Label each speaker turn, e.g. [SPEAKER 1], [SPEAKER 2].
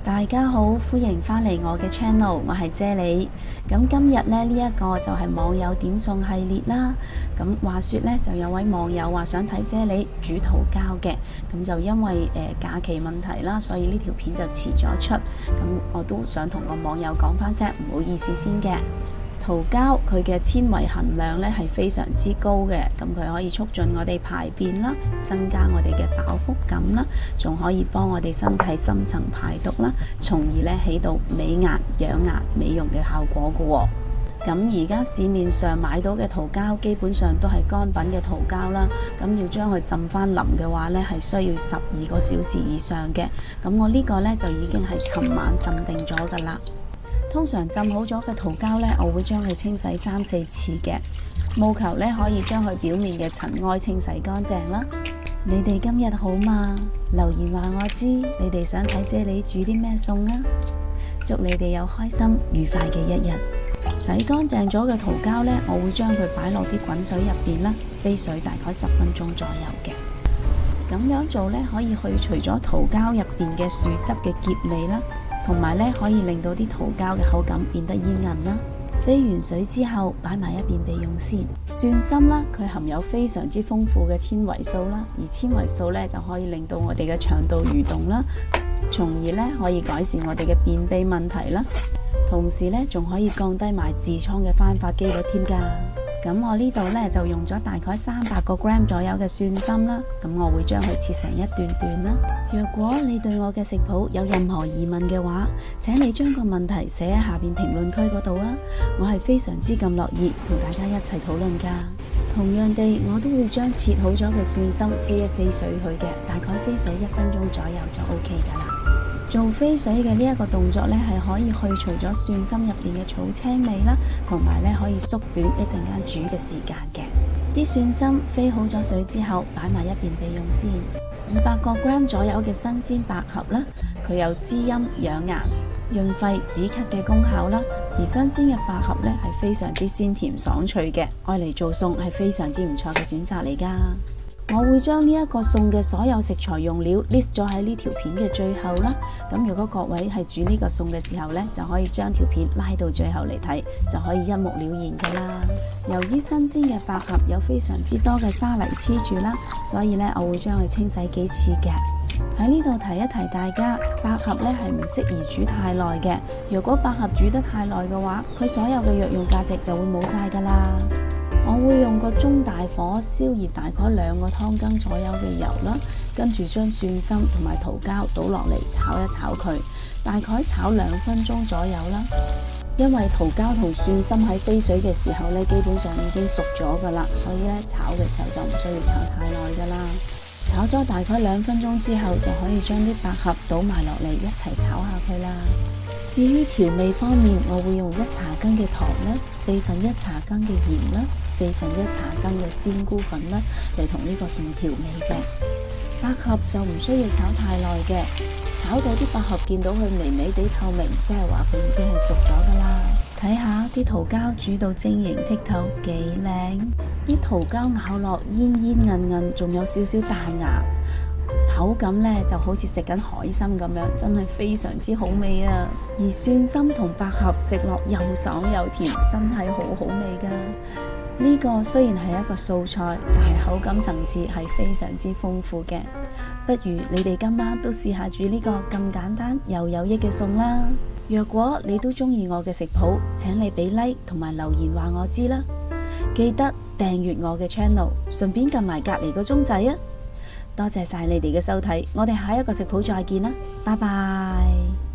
[SPEAKER 1] 大家好，歡迎返嚟我嘅 channel， 我係啫喱。咁今日呢一個就係網友點餸系列啦。咁話說呢，就有位網友話想睇啫喱煮桃膠嘅，咁就因為假期問題啦，所以呢條片就遲咗出。咁我都想同個網友講返聲，唔好意思先嘅。桃膠佢嘅纖維含量呢係非常之高嘅，咁佢可以促進我哋排便啦，增加我哋嘅飽腹感啦，仲可以幫我哋身體深層排毒啦，從而呢起到美顏、養顏、美容嘅效果嘅喎。咁而家市面上買到嘅桃膠基本上都係乾品嘅桃膠啦，咁要將佢浸翻腍嘅話呢，係需要12個小時以上嘅。咁我呢個呢，就已經係尋晚浸定咗噶啦。通常浸好咗嘅桃膠呢，我會將佢清洗3-4次嘅，務求呢可以將佢表面嘅塵埃清洗乾淨啦。你哋今日好嗎？留言話我知，你哋想睇啫喱煮啲咩餸啊？祝你哋有開心愉快嘅一日。洗乾淨咗嘅桃膠呢，我會將佢擺落啲滾水入邊啦，飛水大概10分鐘左右嘅。咁樣做呢，可以去除咗桃膠入邊嘅樹汁嘅澀味啦。同埋咧，可以令到啲桃膠嘅口感變得煙韌啦。飛完水之後，擺埋一邊備用先。蒜心啦，佢含有非常之豐富嘅纖維素啦，而纖維素咧就可以令到我哋嘅腸道蠕動啦，從而咧可以改善我哋嘅便秘問題啦。同時咧，仲可以降低埋痔瘡嘅翻發機率添㗎。咁我呢度呢，就用咗大概300個 gram 左右嘅蒜心啦，咁我會將佢切成一段段啦。若果你對我嘅食譜有任何疑問嘅話，請你將個問題寫喺下邊評論區嗰度啊，我係非常之咁樂意同大家一齊討論噶。同樣地，我都會將切好咗嘅蒜心飛一飛水去嘅，大概飛水1分鐘左右就 OK 噶啦。做飛水嘅呢一個動作呢，係可以去除咗蒜心入邊嘅草青味啦，同埋呢可以縮短一陣間煮嘅時間嘅。啲蒜心飛好咗水之後，擺埋一邊備用先。200個 gram 左右嘅新鮮百合啦，佢有滋陰養顏、潤肺止咳嘅功效啦。而新鮮嘅百合呢，係非常之鮮甜爽脆嘅，愛嚟做餸係非常之唔錯嘅選擇嚟噶。我會將呢一個餸嘅所有食材用料 list 咗喺呢條片嘅最後啦。咁如果各位係煮呢個餸嘅時候呢，就可以將條片拉到最後嚟睇，就可以一目了然噶啦。由於新鮮嘅百合有非常之多嘅沙泥黐住啦，所以呢，我會將佢清洗幾次嘅。喺呢度提一提大家，百合呢係唔適宜煮太耐嘅。如果百合煮得太耐嘅話，佢所有嘅藥用價值就會冇晒噶啦。我會用個中大火燒熱大概2個湯羹左右嘅油啦，跟住將蒜心同埋桃膠倒落嚟炒一炒佢，大概炒2分鐘左右啦。因為桃膠同蒜心喺飛水嘅時候呢，基本上已經熟咗噶啦，所以呢炒嘅時候就唔需要炒太耐噶啦。炒咗大概2分鐘之後，就可以將啲百合倒埋落嚟一齊炒下佢啦。至於調味方面，我會用1茶羹嘅糖啦，1/4茶羹嘅鹽啦，1/4茶羹嘅鮮菇粉啦，嚟同呢個餸調味嘅。百合就唔需要炒太耐嘅，炒到啲百合見到佢微微地透明，即係話佢已經係熟咗噶啦。睇下啲桃膠煮到晶瑩剔透，幾靚！啲桃膠咬落煙煙韌韌，仲有少少彈牙。口感呢就好似食緊海參咁樣，真係非常之好味啊！而蒜心同百合食落又爽又甜，真係好好味噶。呢個雖然係一個素菜，但係口感層次係非常之豐富嘅。不如你哋今晚都試下煮呢個咁簡單又有益嘅餸啦。若果你都中意我嘅食譜，請你俾 like 同埋留言話我知啦。記得訂閱我嘅 channel， 順便撳埋隔籬個鐘仔啊！多謝晒你哋嘅收睇，我哋下一個食譜再見啦，拜拜。